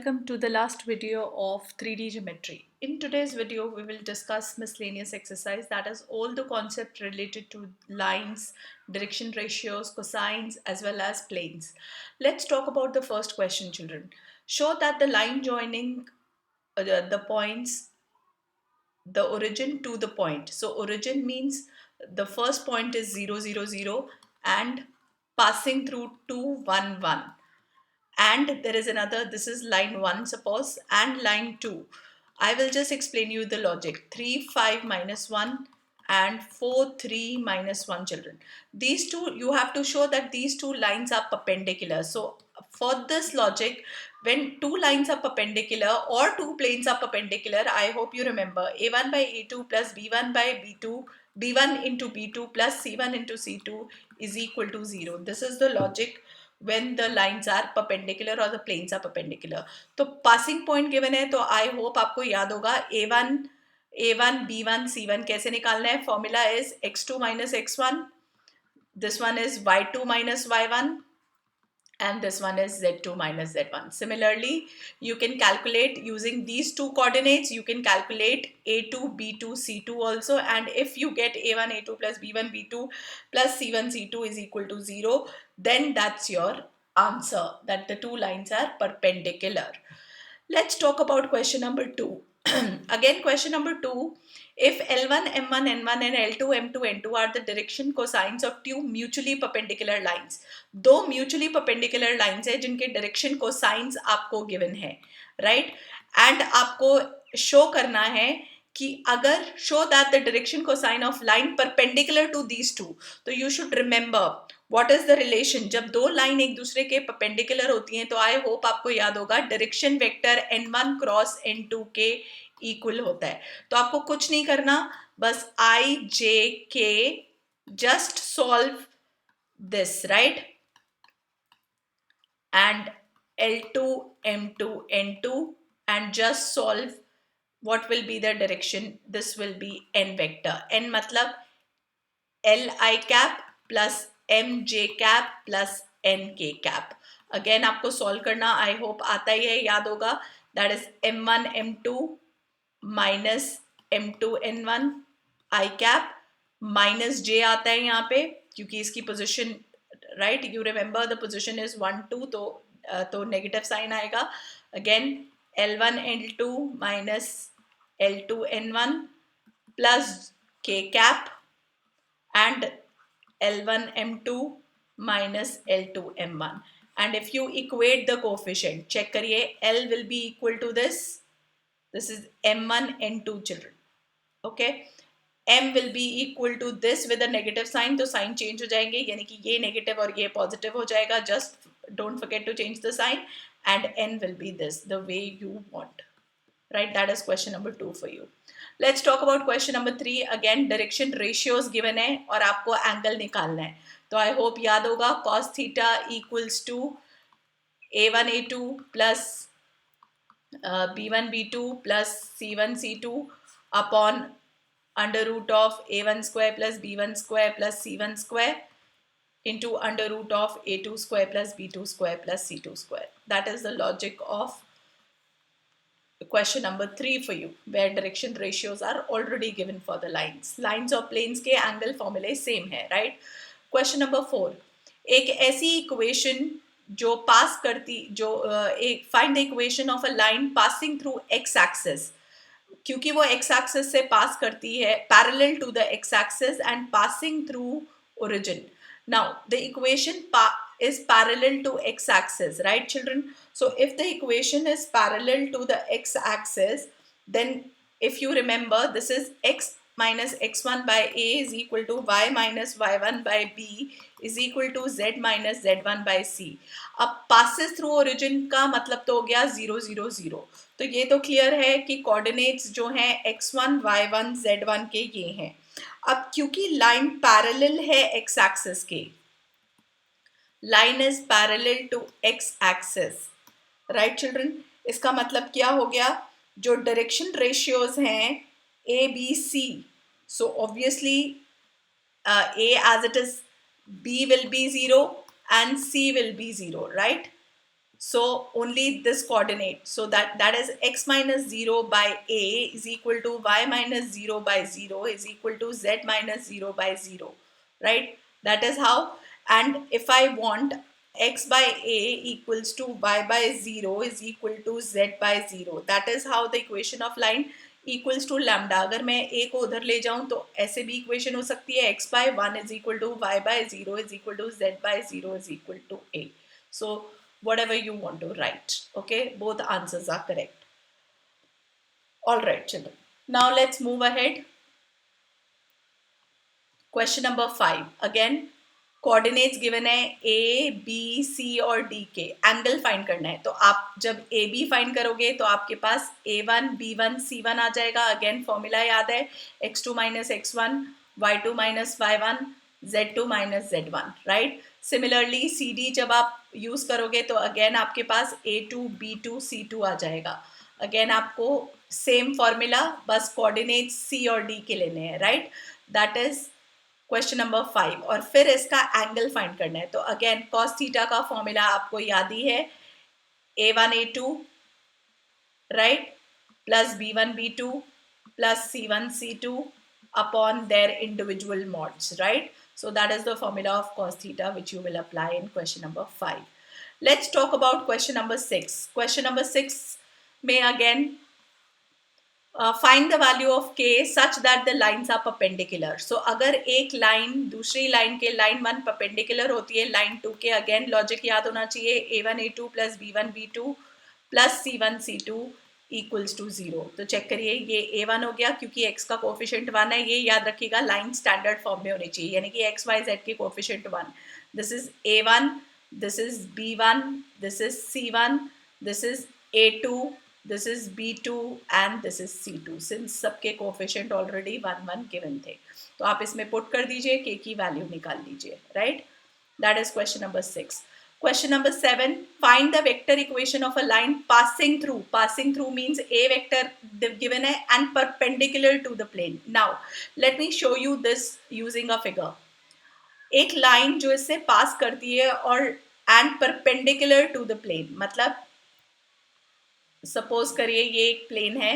welcome to the last video of 3D geometry. In today's video, we will discuss miscellaneous exercise, that is all the concept related to lines, direction ratios, cosines as well as planes. Let's talk about the first question, children. Show that the line joining the points, the origin to the point. So origin means the first point is 0, 0, 0 and passing through 2, 1, 1. And there is another, this is line 1 suppose, and line 2. I will just explain you the logic. 3 5 minus 1 and 4 3 minus 1, children. These two, you have to show that these two lines are perpendicular. So for this logic, when two lines are perpendicular or two planes are perpendicular, I hope you remember a1 by a2 plus b1 by b2, b1 into b2 plus c1 into c2 is equal to 0. This is the logic when the lines are perpendicular or the planes are perpendicular. तो passing point given है, तो I hope आपको याद होगा a1 b1 c1 कैसे निकालना है. Formula is x2 minus x1, this one is y2 minus y1, and this one is z2 minus z1. Similarly, you can calculate using these two coordinates. You can calculate a2 b2 c2 also, and if you get a1 a2 plus b1 b2 plus c1 c2 is equal to 0, then that's your answer, that the two lines are perpendicular. Let's talk about question number 2. Again, question number 2. If L1, M1, N1 and L2, M2, N2 are the direction cosines of two mutually perpendicular lines. दो mutually perpendicular lines है जिनके direction cosines आपको given है, right? And आपको show करना है कि अगर show that the direction cosine of line perpendicular to these two, तो you should remember what is the relation. जब दो लाइन एक दूसरे के perpendicular होती हैं तो I hope आपको याद होगा direction vector n1 cross n2 के इक्वल होता है. तो आपको कुछ नहीं करना, बस I, J, K, just solve this, right? And L2, M2, N2, and just solve what will be the direction. This will be n vector. N matlab Li cap plus Mj cap plus Nk cap. Again आपको solve करना, I hope आता ही है, याद होगा. That is M1 M2 minus M2 N1 I cap minus J आता है यहाँ पे क्योंकि इसकी position, right, you remember the position is 1 2, तो negative sign आएगा. Again L1 L2 minus L2 N1 plus K cap and L1 M2 minus L2 M1. And if you equate the coefficient, check करिए, L will be equal to this. This is M1 N2, children. Okay. M will be equal to this with a negative sign, तो sign change हो जाएंगे, यानी कि ये negative और ये positive हो जाएगा. Just don't forget to change the sign, and N will be this, the way you want. Right? That is question number 2 for you. Let's talk about question number 3. Again, direction ratios given है और आपको angle निकालना है. तो I hope याद होगा cos theta equals to a1 a2 plus b1 b2 plus c1 c2 upon under root of a1 square plus b1 square plus c1 square into under root of a2 square plus b2 square plus c2 square. That is the logic of question number 3 for you, where direction ratios are already given for the lines. Lines और planes के angle formula same है, right? Question number 4. एक ऐसी equation जो pass करती, जो एक find the equation of a line passing through x axis, क्योंकि वो x axis से pass करती है parallel to the x axis and passing through origin. Now the equation is parallel to x axis, right, children? So if the equation is parallel to the x axis, then if you remember, this is x minus x1 by a is equal to y minus y1 by b is equal to z minus z1 by c. अब passes through origin का मतलब तो हो गया 0 0 0. तो ये तो clear है कि कोऑर्डिनेट्स जो हैं x1 y1 z1 के ये हैं. अब क्योंकि लाइन पैरेलल है x एक्सिस के, line is parallel to x axis, right children, इसका मतलब क्या हो गया, जो डायरेक्शन रेशियोज हैं A B C, so obviously a as it is, b will be 0 and c will be 0, right? So only this coordinate, so that is x minus 0 by a is equal to y minus 0 by 0 is equal to z minus 0 by 0, right? That is how. And if I want x by a equals to y by 0 is equal to z by 0, that is how the equation of line equals to lambda. अगर मैं a को उधर ले जाऊं तो ऐसे भी equation हो सकती है, x by 1 is equal to y by 0 is equal to z by 0 is equal to a. So whatever you want to write, okay, both answers are correct. All right children, now let's move ahead. Question number 5, again coordinates given है ए B सी और D के, angle find करना है। तो आप जब A B find करोगे तो आपके पास a1 b1 c1 आ जाएगा। अगेन फॉर्मूला याद है, x2 minus x1 y2 minus y1 z2 minus z1, right. Similarly C D जब आप यूज करोगे तो अगेन आपके पास a2 b2 c2 आ जाएगा। अगेन आपको सेम फॉर्मूला, बस कोऑर्डिनेट्स सी और डी के लेने हैं, right. That is question number 5। और फिर इसका एंगल फाइंड करना है। तो अगेन कॉस थीटा का फॉर्मूला आपको याद ही है, a1 a2 right plus b1 b2 plus c1 c2 upon their individual mods, right. So that is the formula of cos theta which you will apply in question number 5. Let's talk about question number 6. Question number 6 में again find the value of K such that the lines are perpendicular. So अगर एक line दूसरी line के line 1 perpendicular होती है line 2 के, again logic याद होना चाहिए, a1 a2 plus b1 b2 plus c1 c2 equals to 0। तो चेक करिए, ये a1 हो गया क्योंकि x का कोफिशिएंट 1 है। ये याद रखिएगा लाइन स्टैंडर्ड फॉर्म में होनी चाहिए, यानी कि x y z के coefficient 1। This is a1, this is b1, this is c1, this is a2, this is b2 and this is c2, since सबके कोफिशिएंट ऑलरेडी 1 1 गिवन थे। तो आप इसमें पुट कर दीजिए, k की वैल्यू निकाल लीजिए, right. That is question number 6। Question number 7, find the vector equation of a line passing through. Passing through means a vector given है and perpendicular to the plane. Now let me show you this using a figure. एक line जो इससे pass करती है और and perpendicular to the plane, मतलब suppose करिए ये एक प्लेन है,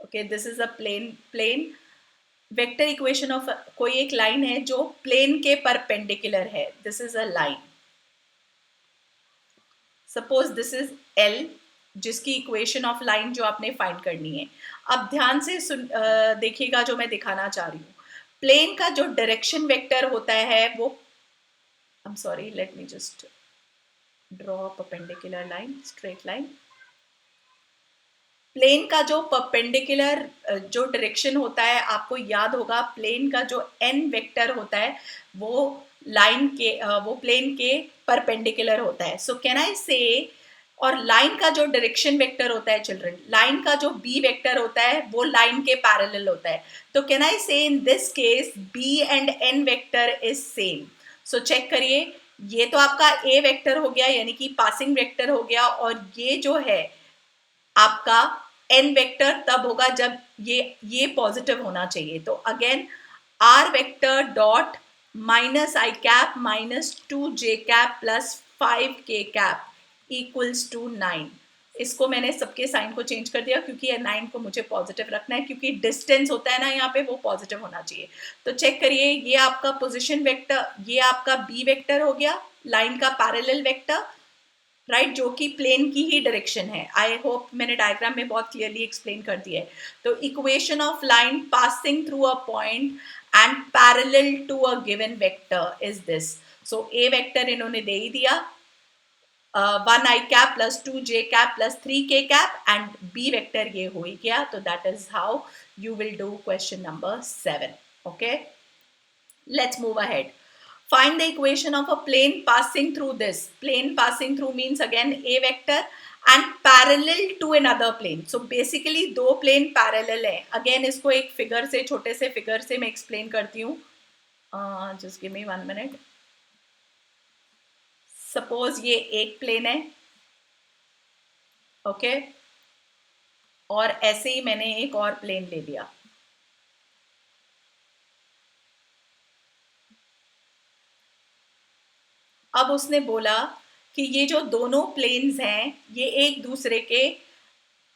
okay, this is a plane vector equation of कोई एक लाइन है जो प्लेन के परपेंडिकुलर है। This is a line, suppose this is L, जिसकी इक्वेशन ऑफ लाइन जो आपने फाइंड करनी है। अब ध्यान से देखिएगा जो मैं दिखाना चाह रही हूँ। प्लेन का जो डायरेक्शन वेक्टर होता है वो, I am sorry, let me just draw a perpendicular line, straight line। Plane का जो परपेंडिकुलर जो डायरेक्शन होता है, आपको याद होगा प्लेन का जो एन वेक्टर होता है वो लाइन के वो प्लेन के परपेंडिकुलर होता है। सो कैन आई से, और लाइन का जो डायरेक्शन वेक्टर होता है चिल्ड्रन, लाइन का जो बी वेक्टर होता है वो लाइन के पैरेलल होता है। तो can I say in this case B and N vector is same. So check करिए, ये तो आपका ए वेक्टर हो गया यानी कि पासिंग वेक्टर हो गया, और ये जो है आपका एन वेक्टर तब होगा जब ये पॉजिटिव होना चाहिए। तो again r vector dot minus i cap minus 2j cap plus 5k cap equals to 9। इसको मैंने सबके साइन को चेंज कर दिया क्योंकि ये 9 को मुझे पॉजिटिव रखना है, क्योंकि डिस्टेंस होता है ना यहाँ पे, वो पॉजिटिव होना चाहिए। तो चेक करिए, ये आपका पोजीशन वेक्टर, ये आपका बी वेक्टर हो गया, लाइन का पैरेलल वेक्टर, राइट, जो कि प्लेन की ही डायरेक्शन है। आई होप मैंने डायग्राम में बहुत क्लियरली एक्सप्लेन कर दिया है। तो equation of line passing through a point and parallel to a given vector is this. So a vector इन्होंने दे ही दिया, 1 i cap plus 2j cap plus 3k cap, and b vector ये हो ही गया। तो that is how you will do question number 7। Okay, let's move ahead. Find the equation of a plane passing through this. Plane passing through means again a vector and parallel to another plane. So basically दो plane parallel है। Again इसको एक figure से, छोटे से figure से मैं explain करती हूँ। Just give me 1 minute. Suppose ये एक प्लेन है, ओके, और ऐसे ही मैंने एक और प्लेन ले लिया। अब उसने बोला कि ये जो दोनों प्लेन्स हैं ये एक दूसरे के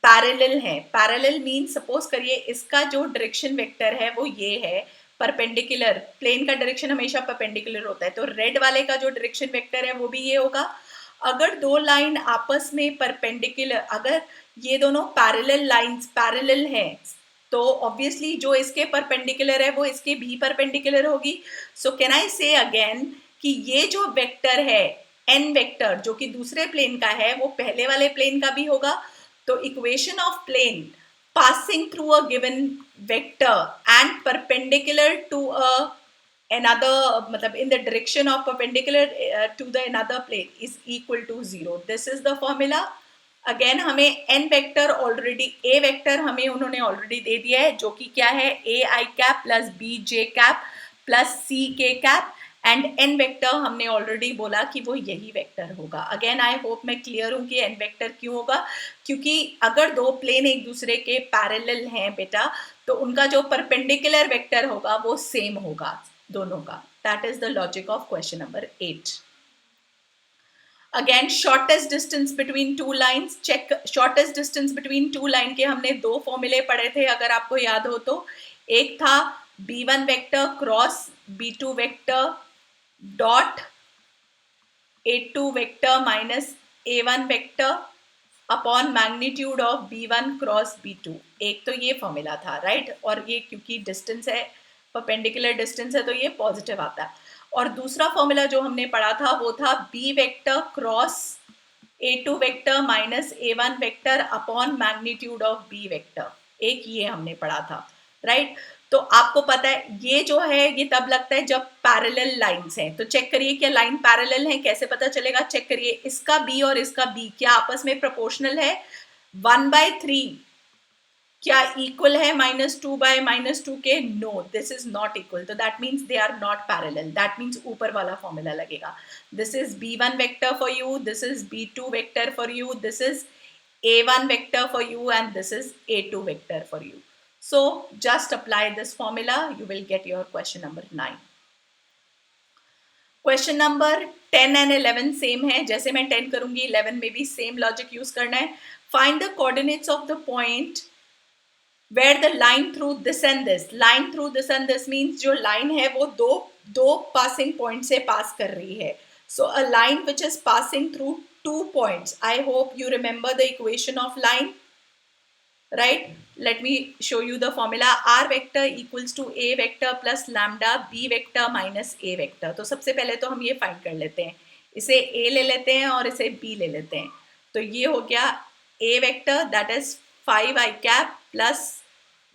पैरेलल हैं। पैरेलल मीन सपोज करिए इसका जो डायरेक्शन वेक्टर है वो ये है, परपेंडिकुलर, प्लेन का डायरेक्शन हमेशा परपेंडिकुलर होता है, तो रेड वाले का जो डायरेक्शन वेक्टर है वो भी ये होगा। अगर दो लाइन आपस में परपेंडिकुलर, अगर ये दोनों पैरेलल लाइंस पैरेलल हैं तो ऑब्वियसली जो इसके परपेंडिकुलर है वो इसके भी परपेंडिकुलर होगी। सो कैन आई से अगेन कि ये जो वेक्टर है एन वेक्टर जो कि दूसरे प्लेन का है वो पहले वाले प्लेन का भी होगा। तो equation of plane passing through a given vector and perpendicular to another, मतलब in the direction of perpendicular to the another plane is equal to 0. This is the formula. Again हमें n vector already, a vector हमें उन्होंने already दे दिया है जो कि क्या है, a I cap plus b j cap plus c k cap, and n vector हमने ऑलरेडी बोला कि वो यही वेक्टर होगा। अगेन आई होप मैं क्लियर हूं कि n वेक्टर क्यों होगा, क्योंकि अगर दो प्लेन एक दूसरे के पैरेलल हैं बेटा तो उनका जो परपेंडिकुलर वेक्टर होगा वो सेम होगा दोनों का। That is the logic of question number 8। Again shortest distance between two lines, check shortest distance between two line के हमने दो फॉर्मूले पढ़े थे अगर आपको याद हो तो। एक था b1 vector cross b2 vector dot a2 vector minus a1 vector upon magnitude of b1 cross b2। एक तो ये फॉर्मूला था राइट, और ये क्योंकि डिस्टेंस है, परपेंडिकुलर डिस्टेंस है तो ये पॉजिटिव आता है। और दूसरा फॉर्मूला जो हमने पढ़ा था वो था b vector cross a2 vector minus a1 vector upon magnitude of b vector, एक ये हमने पढ़ा था राइट। तो आपको पता है ये जो है ये तब लगता है जब पैरेलल लाइंस हैं। तो चेक करिए क्या लाइन पैरेलल है, कैसे पता चलेगा, चेक करिए इसका b और इसका b क्या आपस में प्रोपोर्शनल है, 1/3 क्या इक्वल है -2/-2 के, no this is not equal, तो that means they are not parallel, that means ऊपर वाला फॉर्मूला लगेगा। This is b1 vector for you, this is b2 vector for you, this is a1 vector for you and this is a2 vector for you. So just apply this formula, you will get your question number 9. Question number 10 and 11 same है, जैसे मैं 10 करूंगी 11 में भी same logic use करना है। Find the coordinates of the point where the line through this and this, line through this and this means जो line है वो दो passing point से pass कर रही है। So a line which is passing through 2 points. I hope you remember the equation of line, right? Let me show you the formula. R vector equals to a vector plus lambda b vector minus a vector. तो सबसे पहले तो हम ये find कर लेते हैं, इसे a ले लेते हैं और इसे b ले लेते हैं। तो ये हो गया a vector that is 5i cap plus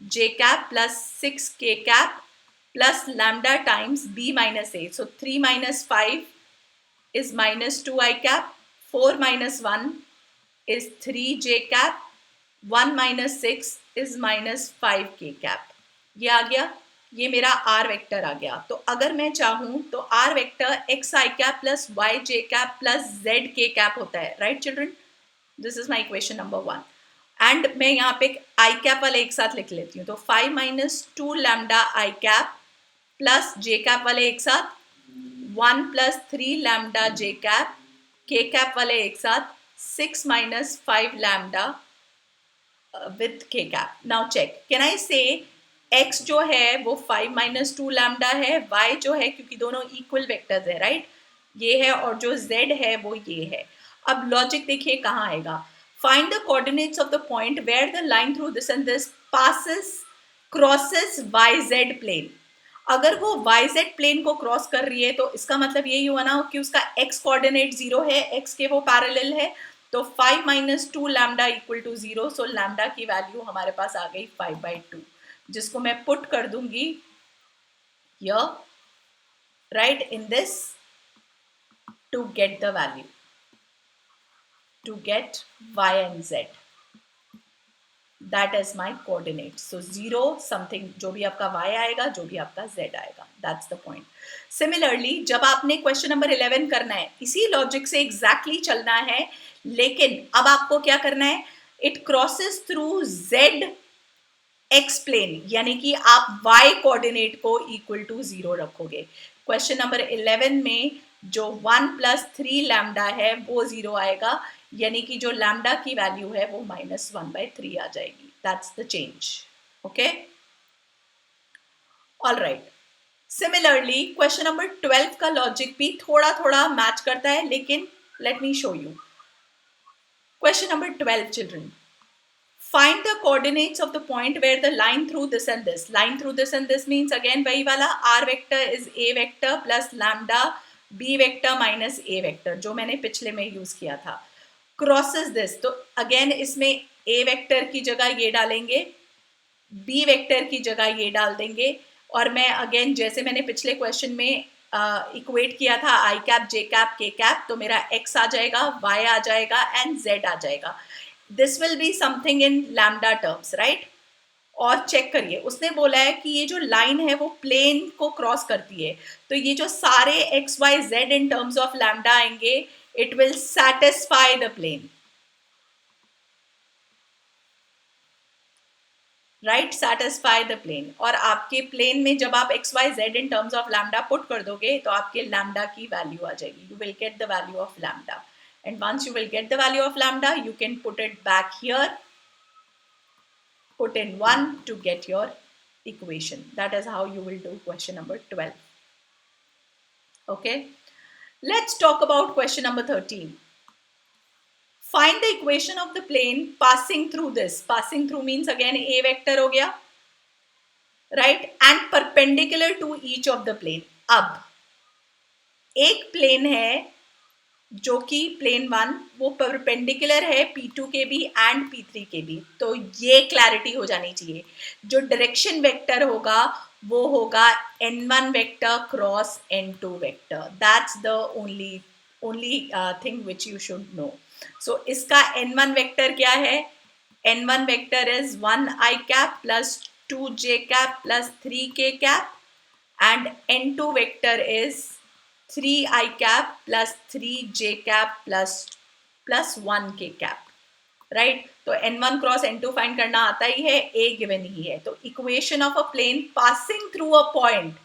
j cap plus 6k cap plus lambda times b minus a. So 3 minus 5 is minus 2i cap, 4 minus 1 is 3j cap, 1 minus 6 is minus 5k cap। ये आ गया, ये मेरा r vector आ गया। तो अगर मैं चाहूं तो r vector xi cap plus yj cap plus zk cap होता है, right children? This is my equation number 1 and मैं यहाँ पे i cap वाले एक साथ लिख लेती हूँ। तो 5 minus 2 lambda i cap plus j cap वाले एक साथ, 1 plus 3 lambda j cap, k cap वाले एक साथ, 6 minus 5 lambda with k cap. Now check, can I say x जो है वो 5 minus 2 lambda है, y जो है क्योंकि दोनों equal vectors है राइट, ये है, और जो z है वो ये है। अब लॉजिक देखिए कहाँ आएगा, find the coordinates of the point where the line through this and this crosses yz plane। अगर वो yz प्लेन को क्रॉस कर रही है तो इसका मतलब यही हुआ ना कि उसका x कोऑर्डिनेट 0 है, x के वो पैरेलल है। तो 5 minus 2 lambda equal to 0, so lambda की वैल्यू हमारे पास आ गई 5/2, जिसको मैं पुट कर दूंगी here, right, in this to get the value, to get y and z, that is my coordinate. So 0 something, जो भी आपका y आएगा, जो भी आपका z आएगा, that's the point. Similarly जब आपने क्वेश्चन नंबर 11 करना है इसी लॉजिक से एग्जैक्टली चलना है, लेकिन अब आपको क्या करना है, it crosses through z x plane, यानी कि आप y कोऑर्डिनेट को इक्वल टू 0 रखोगे। क्वेश्चन नंबर 11 में जो 1 प्लस 3 लैम्डा है वो 0 आएगा, यानी कि जो लैम्डा की वैल्यू है वो -1/3 आ जाएगी. That's the change. Okay, all right. Similarly question number 12 का लॉजिक भी थोड़ा थोड़ा मैच करता है, लेकिन late me show you. Question number 12 children, find the coordinates of the point where the line through this and this. Line through this and this means again वही वाला r vector is a vector plus lambda b vector minus a vector, जो मैंने पिछले में use किया था. Crosses this, तो again इसमें a vector की जगह ये डालेंगे, b vector की जगह ये डाल देंगे, और मैं अगेन जैसे मैंने पिछले क्वेश्चन में इक्वेट किया था i cap j cap k cap, तो मेरा x आ जाएगा, y आ जाएगा एंड z आ जाएगा. This will be something in lambda terms, right. और चेक करिए, उसने बोला है कि ये जो लाइन है वो प्लेन को क्रॉस करती है, तो ये जो सारे x y z in terms of lambda आएंगे, it will satisfy the plane, right, satisfy the plane. और आपके प्लेन में जब आप x y z in terms of lambda put कर दोगे तो आपके लैम्डा की वैल्यू आ जाएगी. You will get the value of lambda. And once you will get the value of lambda, you can put it back here, put in 1 to get your equation. That is how you will do question number 12. Okay, let's talk about question number 13. Find the equation of the plane passing through this. Passing through means again a vector हो गया, right, and perpendicular to each of the plane. अब एक plane है जो कि plane 1 वो perpendicular है P2 के भी एंड P3 के भी, तो ये क्लैरिटी हो जानी चाहिए. जो डायरेक्शन वेक्टर होगा वो होगा n1 vector cross n2 vector. That's the only thing which you should know. So इसका n1 वेक्टर क्या है? n1 vector is 1i cap plus 2j cap plus 3k cap, and n2 vector is 3i cap plus 3j cap plus 1k cap, right. तो n1 cross n2 find करना आता ही है, a given ही है. तो equation of a plane passing through a point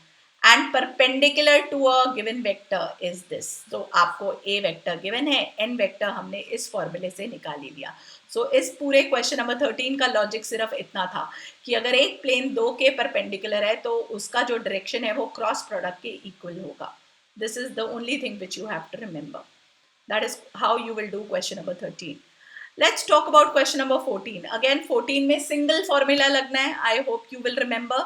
and perpendicular to a given vector is this. तो आपको a vector given है, n वेक्टर हमने इस फॉर्मूले से निकाल ही लिया. सो इस पूरे क्वेश्चन नंबर 13 का लॉजिक सिर्फ इतना था कि अगर एक प्लेन 2 के परपेंडिकुलर है तो उसका जो डायरेक्शन है वो क्रॉस प्रोडक्ट के इक्वल होगा. This is the only thing which you have to remember. That is how you will do question number 13. Let's talk about question number 14. Again 14 में single formula लगना है. I hope you will remember.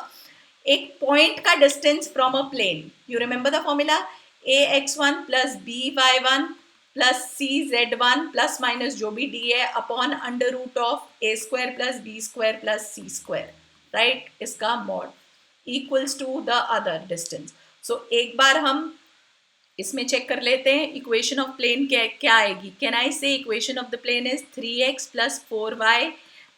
एक point का distance from a plane. You remember the formula? ax1 plus by1 plus cz1 plus minus जो भी d है upon under root of a square plus b square plus c square. Right? इसका mod equals to the other distance. So एक बार हम इसमें check कर लेते हैं इक्वेशन ऑफ प्लेन क्या आएगी. Can I say equation of the plane is 3x plus 4y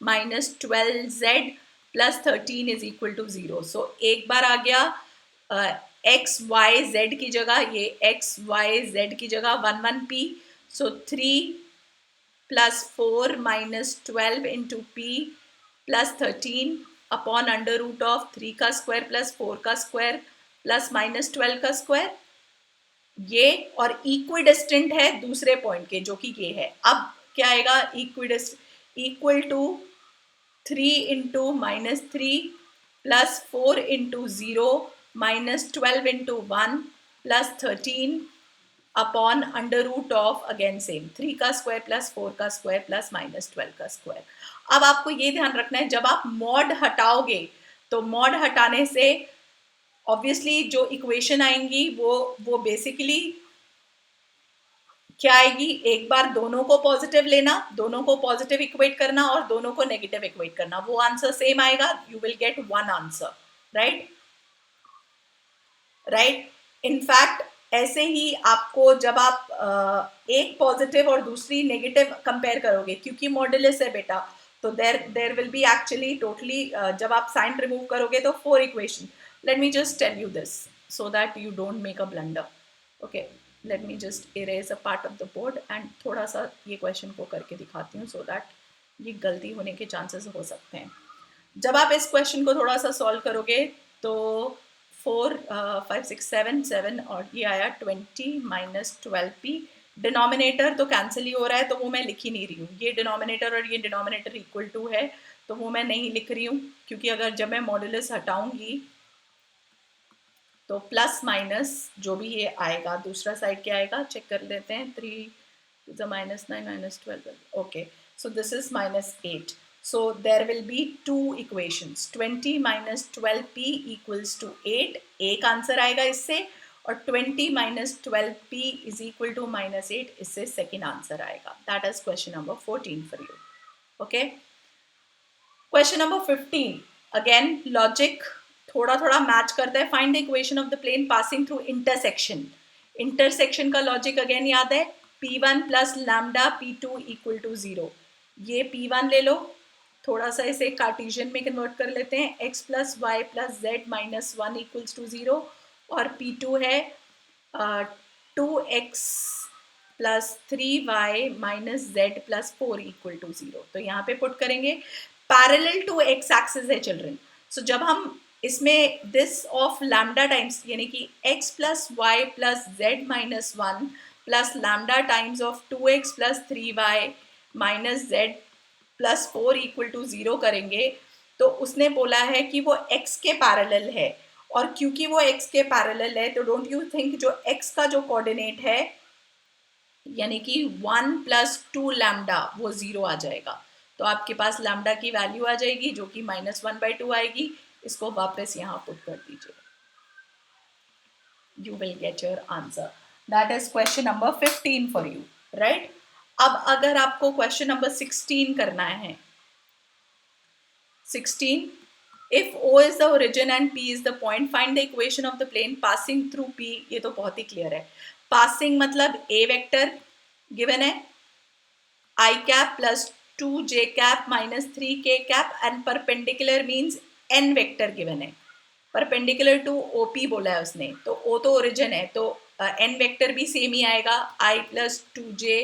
minus 12z plus 13 is equal to 0. So एक बार आ गया x y z की जगह, ये x y z की जगह 1 1 p. So 3 plus 4 minus 12 into p plus 13 upon under root of 3 का square plus 4 का स्क्वायर प्लस माइनस 12 का स्क्वायर. ये और इक्विडिस्टेंट है दूसरे पॉइंट के जो कि ये है. अब क्या आएगा? Equal to 3 into minus 3 plus 4 into 0 minus 12 into 1 plus 13 upon under root of again same 3 का स्क्वायर प्लस 4 का स्क्वायर प्लस माइनस 12 का स्क्वायर. अब आपको ये ध्यान रखना है, जब आप मॉड हटाओगे तो मॉड हटाने से ऑब्वियसली जो इक्वेशन आएंगी वो बेसिकली क्या आएगी? एक बार दोनों को पॉजिटिव लेना, दोनों को पॉजिटिव इक्वेट करना और दोनों को नेगेटिव इक्वेट करना, वो आंसर सेम आएगा. You will get one answer, right. In fact ऐसे ही आपको जब आप एक पॉजिटिव और दूसरी नेगेटिव कंपेयर करोगे, क्योंकि मॉड्यूलस है बेटा, तो there will be actually totally जब आप साइन रिमूव करोगे तो 4 equation. Let me just tell you this so that you don't make a blunder. Okay, let me just erase a part of the board and थोड़ा सा ये question को करके दिखाती हूँ so that ये गलती होने के चांसेस हो सकते हैं. जब आप इस क्वेश्चन को थोड़ा सा सॉल्व करोगे तो 4 5 6 7 7 और ये आया 20 माइनस 12p। डिनोमिनेटर तो कैंसिल ही हो रहा है तो वो मैं लिख ही नहीं रही हूँ। ये डिनोमिनेटर और ये डिनोमिनेटर इक्वल टू है तो वो मैं नहीं लिख रही हूँ, क्योंकि अगर जब मैं मॉड्यूलस हटाऊंगी तो प्लस माइनस जो भी ये आएगा, दूसरा साइड क्या आएगा चेक कर लेते हैं। 3 to the minus 9 minus 12. Okay, so this is minus 8. So there will be two equations. 20 minus 12p equals to 8. एक आंसर आएगा इससे, और 20 minus 12p is equal to minus 8 इससे second आंसर आएगा. That is question number 14 for you. Okay. Question number 15. Again logic थोड़ा थोड़ा match करता है. Find the equation of the plane passing through intersection. Intersection का logic again याद है, P1 plus lambda P2 equal to 0. ये P1 ले लो, थोड़ा सा इसे कार्टेशियन में कन्वर्ट कर लेते हैं. x plus y plus z minus 1 equals to 0. और P2 है 2x plus 3y minus z plus 4 equal to 0. तो यहाँ पे पुट करेंगे. पैरेलल टू एक्स एक्सिस है चिल्ड्रन. सो जब हम इसमें दिस ऑफ लैम्डा टाइम्स यानी कि x plus y plus z minus 1 plus lambda times of 2x plus 3y minus z plus 4 equal to 0 करेंगे तो उसने बोला है कि वो x के पैरेलल है. और क्योंकि वो x के पैरेलल है तो डोंट यू थिंक जो x का जो कोऑर्डिनेट है यानी कि 1 प्लस 2 लैम्डा वो 0 आ जाएगा. तो आपके पास लैम्डा की वैल्यू आ जाएगी जो कि -1/2 आएगी. इसको वापस यहाँ पुट कर दीजिए. You will get your answer. That is question number 15 for you, right? अब अगर आपको question number 16 करना है. 16. If O is the origin and P is the point, find the equation of the plane passing through P. ये तो बहुत ही clear है. Passing मतलब A वेक्टर given है I cap plus 2j cap minus 3k cap and perpendicular means n vector given है. Perpendicular to OP बोला है उसने, तो O तो ओरिजिन है तो n वेक्टर भी सेम ही आएगा I plus 2j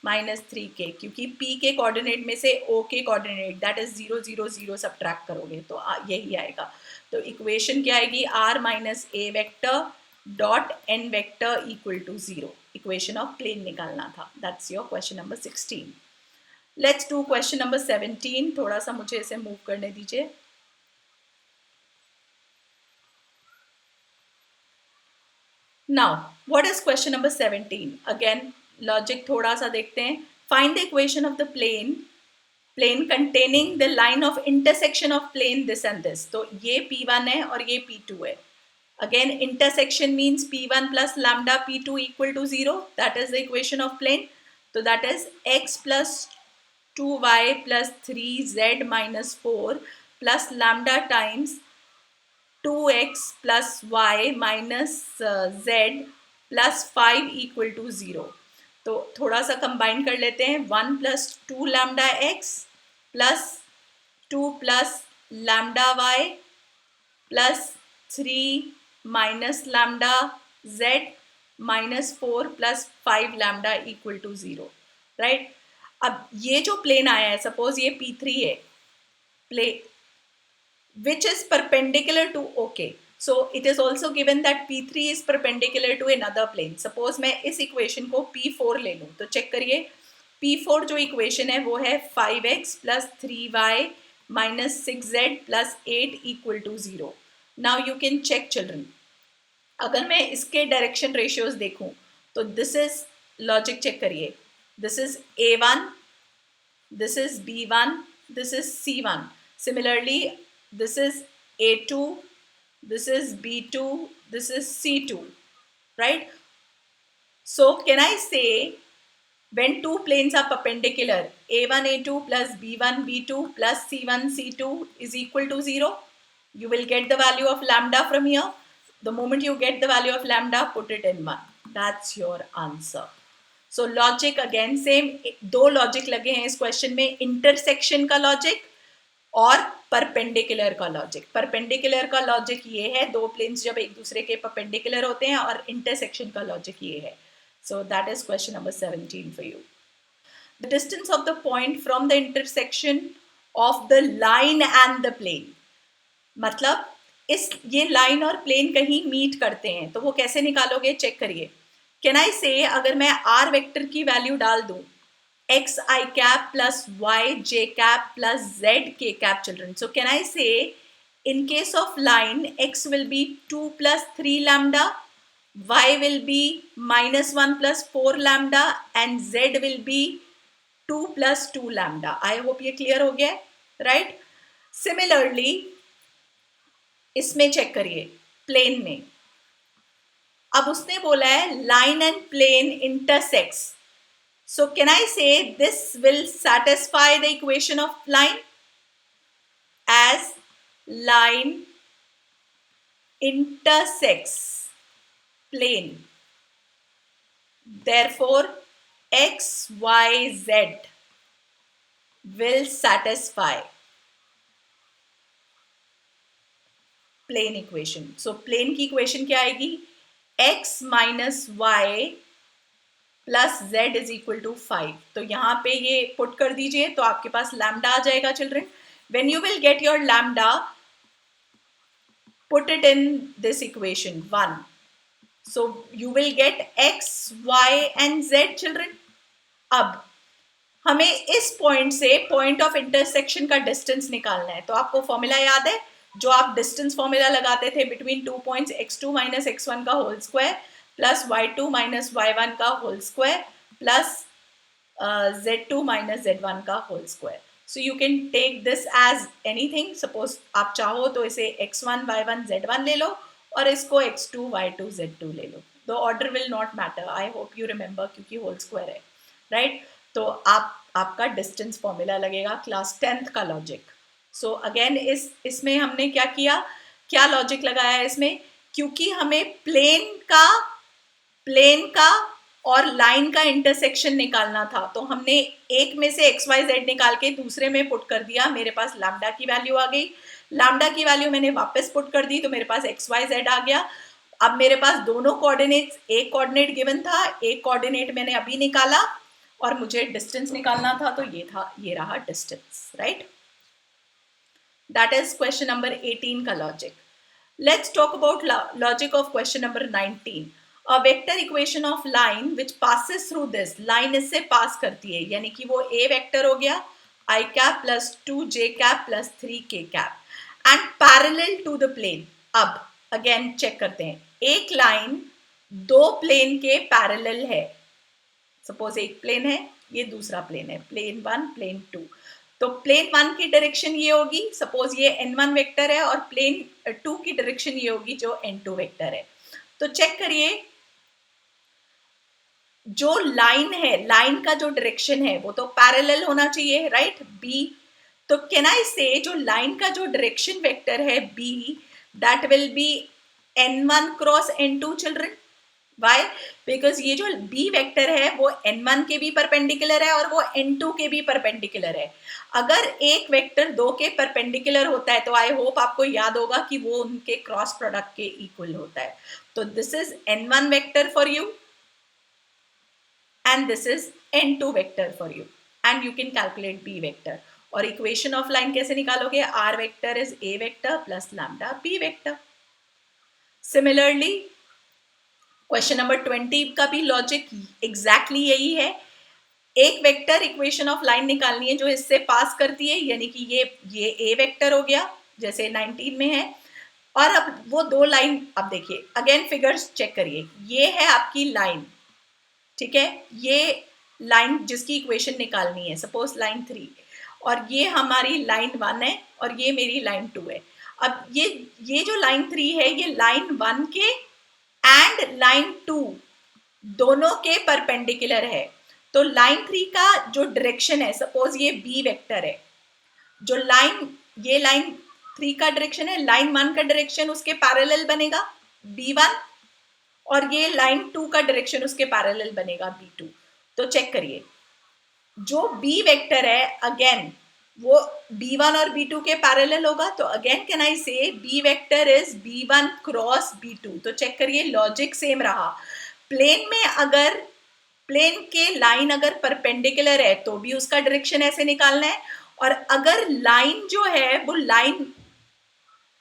minus 3k, क्योंकि P के कोऑर्डिनेट में से O के कोऑर्डिनेट दैट इज 0 0 0 सब्ट्रैक्ट करोगे तो यही आएगा. तो इक्वेशन क्या आएगी, R minus A vector dot n vector equal to 0. Equation of plane निकालना था. That's your question number 16. Let's do question number 17. थोड़ा सा मुझे इसे मूव करने दीजिए. Now, what is question number 17? Again, logic थोड़ा सा देखते हैं. Find the equation of the plane containing the line of intersection of plane this and this. तो ये P1 है और ये P2 है. Again, intersection means P1 plus lambda P2 equal to 0. That is the equation of plane. So that is x plus 2y plus 3z minus 4 plus lambda times 2x plus y minus z plus 5 equal to 0. तो थोड़ा सा combine कर लेते हैं. 1 plus 2 lambda x plus 2 plus lambda y plus 3 minus lambda z minus 4 plus 5 lambda equal to 0. Right. अब ये जो plane आया है, सपोज ये P3 है, which is perpendicular to OK. So it is also given that P3 is perpendicular to another plane. Suppose मैं इस equation को P4 ले लूँ तो चेक करिए. P4 जो इक्वेशन है वो है 5x plus 3y minus 6z plus 8 equal to 0. Now you can check children. अगर मैं इसके डायरेक्शन रेशियोज देखूं तो दिस इज लॉजिक चेक करिए. This is A1, this is B1, this is C1. Similarly, this is A2, this is B2, this is C2, right? So can I say when two planes are perpendicular, A1 A2 plus B1 B2 plus C1 C2 is equal to 0? You will get the value of lambda from here. The moment you get the value of lambda, put it in 1. That's your answer. So logic again same. दो logic लगे हैं इस question में, intersection का logic और perpendicular का logic. Perpendicular का logic ये है, दो प्लेन्स जब एक दूसरे के परपेंडिकुलर होते हैं, और इंटरसेक्शन का लॉजिक ये है. So that is question number 17 for you. The distance of the point from the intersection of the line and the plane. मतलब इस ये लाइन और प्लेन कहीं मीट करते हैं, तो वो कैसे निकालोगे, चेक करिए. कैन आई से, अगर मैं आर वेक्टर की वैल्यू डाल दूं, एक्स आई कैप प्लस वाई जे कैप प्लस जेड के cap children. So can I से in case of line, x will be 2 plus 3 lambda, y will be minus 1 plus 4 lambda and z will be 2 plus 2 lambda. I hope ये clear हो गया, right? Similarly, इसमें check करिए plane में. अब उसने बोला है line and plane intersects. So can I say this will satisfy the equation of line as line intersects plane. Therefore, x, y, z will satisfy plane equation. So plane की equation क्या आएगी, x minus y plus z is equal to 5. तो यहाँ पे ये put कर दीजिए तो आपके पास लैम्डा आ जाएगा children. When you will get your lambda, put it in this equation 1. So you will get x, y and z children. अब हमें इस पॉइंट से पॉइंट ऑफ इंटरसेक्शन का डिस्टेंस निकालना है. तो आपको फॉर्मूला याद है जो आप डिस्टेंस फॉर्मूला लगाते थे between 2 points, x2 minus x1 का whole square plus y2 minus y1 का whole square plus z2 minus z1 का whole square. So you can take this as anything. Suppose आप चाहो तो इसे x1 y1 z1 ले लो और इसको x2 y2 z2 ले लो. The order will not matter. I hope you remember, क्योंकि होल स्क्वायर है, राइट? तो आपका डिस्टेंस फॉर्मूला लगेगा क्लास 10th का लॉजिक. सो अगेन इसमें हमने क्या किया, क्या लॉजिक लगाया इसमें, क्योंकि हमें प्लेन का और लाइन का इंटरसेक्शन निकालना था, तो हमने एक में से एक्स वाई जेड निकाल के दूसरे में पुट कर दिया. मेरे पास लैम्डा की वैल्यू आ गई. लैम्डा की वैल्यू मैंने वापस पुट कर दी तो मेरे पास एक्स वाई जेड आ गया. अब मेरे पास दोनों कोऑर्डिनेट्स, एक कोऑर्डिनेट गिवन था, एक कोऑर्डिनेट मैंने अभी निकाला और मुझे डिस्टेंस निकालना था, तो ये रहा distance, right? That is question number 18 का logic. Let's talk about logic of question number 19. A vector equation of line which passes through this, line इससे पास करती है, यानी कि वो a वेक्टर हो गया i cap plus 2j cap plus 3k cap and parallel to the plane. अब again check करते हैं, एक लाइन दो प्लेन के पैरेलल है. सपोज एक प्लेन है, ये दूसरा प्लेन है, प्लेन 1 प्लेन 2. तो प्लेन 1 की डायरेक्शन ये होगी, सपोज ये n1 वेक्टर है, और प्लेन 2 की डायरेक्शन ये होगी जो n2 वेक्टर है. तो चेक करिए, जो लाइन है, लाइन का जो डायरेक्शन है वो तो पैरेलल होना चाहिए, राइट? बी. तो कैन आई से जो लाइन का जो डायरेक्शन वेक्टर है B, that will be n1 cross n2 children. Why? Because ये जो बी वेक्टर है वो n1 के भी परपेंडिकुलर है और वो n2 के भी परपेंडिकुलर है. अगर एक वेक्टर दो के परपेंडिकुलर होता है तो आई होप आपको याद होगा कि वो उनके क्रॉस प्रोडक्ट के इक्वल होता है. तो this is n1 vector for you and this is n2 vector for you, and you can calculate b vector. और equation of line कैसे निकालोगे, r vector is a vector plus lambda b vector. Similarly, question number 20 का भी logic exactly यही है. एक vector equation of line निकालनी है जो इससे पास करती है, यानी कि ये a वेक्टर हो गया जैसे 19 में है, और अब वो दो लाइन, अब देखिए अगेन फिगर्स चेक करिए, ये है आपकी लाइन, ठीक है? ये लाइन जिसकी इक्वेशन निकालनी है, सपोज लाइन 3, और ये हमारी लाइन 1 है और ये मेरी लाइन 2 है. अब ये जो लाइन 3 है ये लाइन 1 के एंड लाइन 2 दोनों के परपेंडिकुलर है. तो लाइन 3 का जो डायरेक्शन है, सपोज ये बी वेक्टर है, जो ये लाइन 3 का डायरेक्शन है, लाइन 1 का डायरेक्शन उसके पैरेलल बनेगा b1, और ये लाइन 2 का डायरेक्शन उसके पैरेलल बनेगा b2. तो चेक करिए, जो b वेक्टर है अगेन वो b1 और b2 के पैरेलल होगा. तो अगेन कैन आई से b vector is b1 cross b2. तो चेक करिए, लॉजिक सेम रहा. प्लेन में अगर प्लेन के लाइन अगर परपेंडिकुलर है तो भी उसका डायरेक्शन ऐसे निकालना है, और अगर लाइन जो है वो लाइन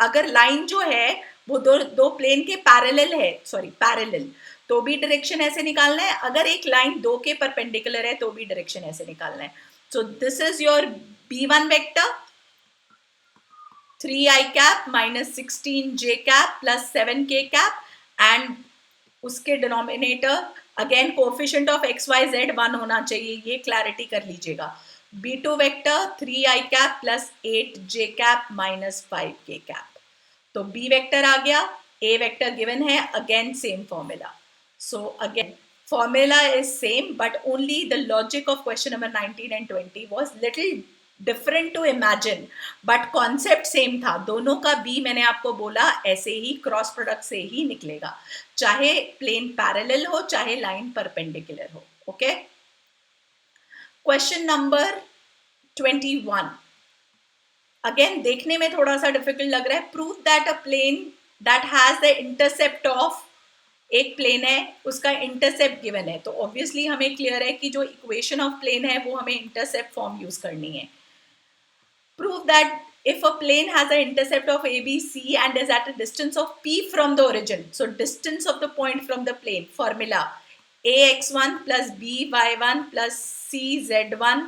अगर लाइन जो है वो दो प्लेन के पैरेलल है, सॉरी पैरेलल, तो भी डायरेक्शन ऐसे निकालना है. अगर एक लाइन दो के परपेंडिकुलर है तो भी डायरेक्शन ऐसे निकालना है. So this is your B1 vector, 3i cap minus 16j cap plus 7k cap, and उसके denominator again coefficient of x y z 1 होना चाहिए, ये क्लैरिटी कर लीजिएगा. B2 vector 3i cap plus 8j cap minus 5k cap. तो B vector आ गया, A vector given है, again same formula. So again formula is same, but only the logic of question number 19 and 20 was little different to imagine, but concept same था. दोनों का B मैंने आपको बोला ऐसे ही क्रॉस प्रोडक्ट से ही निकलेगा, चाहे प्लेन पैरेलल हो चाहे लाइन परपेंडिकुलर हो. ओके, क्वेश्चन नंबर 21 अगेन देखने में थोड़ा सा डिफिकल्ट लग रहा है. Prove that a plane that has the intercept of, एक प्लेन है उसका इंटरसेप्ट गिवन है, तो ऑब्वियसली हमें क्लियर है कि जो इक्वेशन ऑफ प्लेन है वो हमें इंटरसेप्ट फॉर्म यूज करनी है. Prove that if a plane has an intercept of ABC and is at a distance of P from the origin, so distance of the point from the plane, formula ax1 plus by1 plus cz1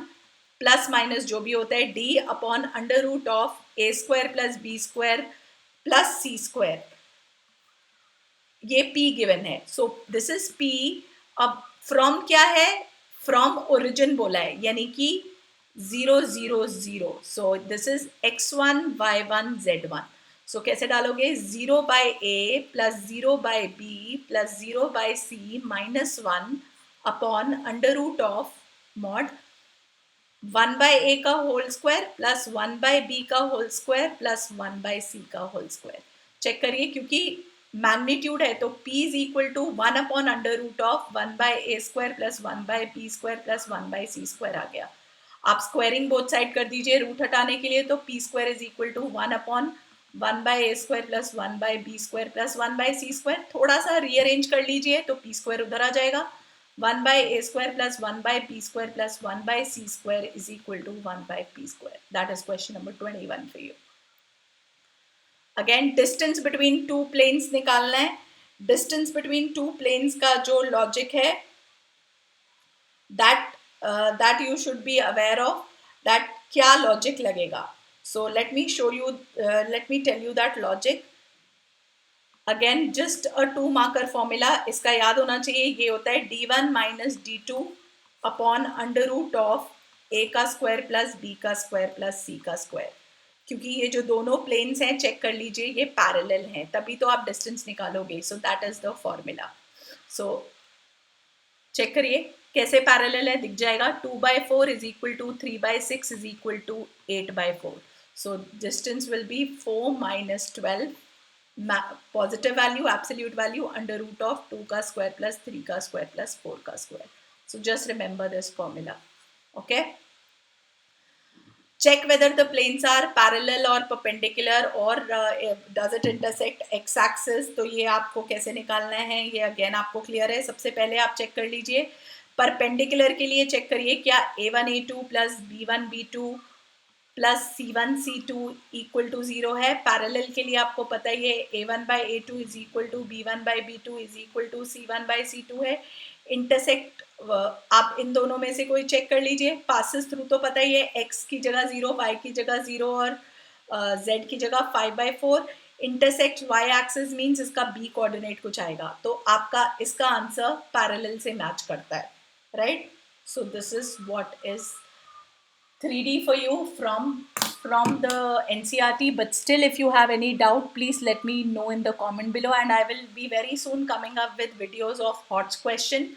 plus minus जो भी होता है d upon under root of a square plus b square plus c square, ये P given है. So this is P. अब from क्या है, from origin बोला है, यानी कि 0 0 0. So this is x1 y1 z1. सो कैसे डालोगे, 0 by a plus 0 by b plus 0 by c minus 1 upon under root of mod 1 by a का whole square plus 1 by b का whole square plus 1 by c का whole square. Check करिए, क्योंकि magnitude है तो P is equal to 1 upon under root of 1 by a square plus 1 by b square plus 1 by c square आ गया. आप squaring both side कर दीजिए root हटाने के लिए, तो p square is equal to 1 upon 1 by a square plus 1 by b square plus 1 by c square. थोड़ा सा रीअरेंज कर लीजिए तो p स्क्वायर उधर आ जाएगा. 1 by a square plus 1 by b square plus 1 by c square is equal to 1 by p square. That is question number 21 for you. Again distance between two planes निकालना है. Distance between two planes का जो logic है that you should be aware of, that क्या logic लगेगा. So let me show you, let me tell you that logic. Again just a 2 marker formula, इसका याद होना चाहिए. ये होता है d1 minus d2 upon under root of a का स्क्वायर प्लस b का स्क्वायर प्लस c का स्क्वायर. क्योंकि ये जो दोनों प्लेन्स हैं चेक कर लीजिए ये पैरेलल हैं, तभी तो आप डिस्टेंस निकालोगे. So that is the formula. So check करिए कैसे पैरेलल है, दिख जाएगा. 2/4 is equal to 3/6 is equal to 8/4. So distance will be 4 minus 12, positive value absolute value under root of 2 का स्क्वायर प्लस 3 का स्क्वायर प्लस 4 का square. So just remember this formula. Okay, check whether the planes are parallel or perpendicular or does it intersect x axis. तो ये आपको कैसे निकालना है ये अगेन आपको क्लियर है. सबसे पहले आप चेक कर लीजिए परपेंडिकुलर के लिए. चेक करिए क्या a1 a2 plus b1 b2 plus c1 c2 equal to 0 है. पैरेलल के लिए आपको पता ही है a1 by a2 is equal to b1 by b2 is equal to c1 by c2 है. इंटरसेक्ट आप इन दोनों में से कोई चेक कर लीजिए. पासिस थ्रू तो पता ही है, x की जगह 0, y की जगह 0 और z की जगह 5/4. इंटरसेक्ट y एक्सिस मींस इसका b कोऑर्डिनेट कुछ आएगा, तो आपका इसका आंसर पैरेलल से मैच करता है, right. So this is what is 3D for you from the NCERT. But still, if you have any doubt, please let me know in the comment below, and I will be very soon coming up with videos of HOTS question.